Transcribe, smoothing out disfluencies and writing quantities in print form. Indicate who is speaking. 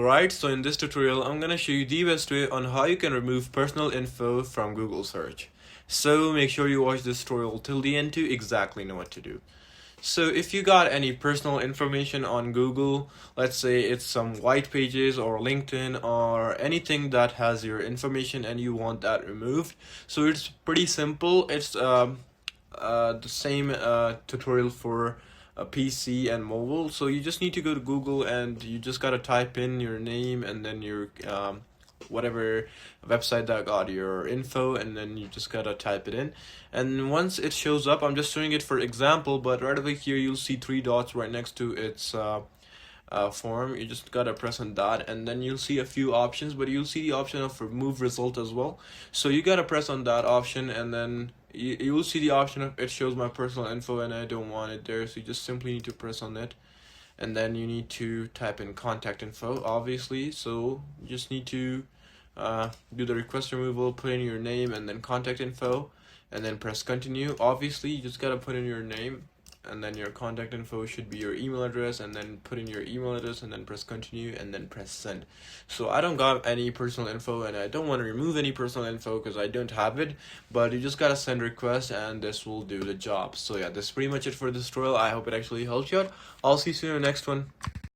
Speaker 1: Alright, so in this tutorial I'm gonna show you the best way on how you can remove personal info from Google search. So make sure you watch this tutorial till the end to exactly know what to do. So if you got any personal information on Google, let's say it's some white pages or LinkedIn or anything that has your information and you want that removed, so it's pretty simple. It's the same tutorial for a PC and mobile. So you just need to go to Google and you just gotta type in your name and then your whatever website that got your info, and then you just gotta type it in, and once it shows up, I'm just showing it for example, but right over here you'll see three dots right next to its form. You just gotta press on that and then you'll see a few options, but you'll see the option of remove result as well. So you gotta press on that option, and then you will see the option of it shows my personal info and I don't want it there, so you just simply need to press on it, and then you need to type in contact info obviously. So you just need to do the request removal, put in your name and then contact info, and then press continue. Obviously you just gotta put in your name, and then your contact info should be your email address, and then put in your email address and then press continue and then press send. So I don't got any personal info and I don't want to remove any personal info because I don't have it, but you just gotta send request and this will do the job. So yeah, that's pretty much it for this tutorial. I hope it actually helped you out. I'll see you soon in the next one.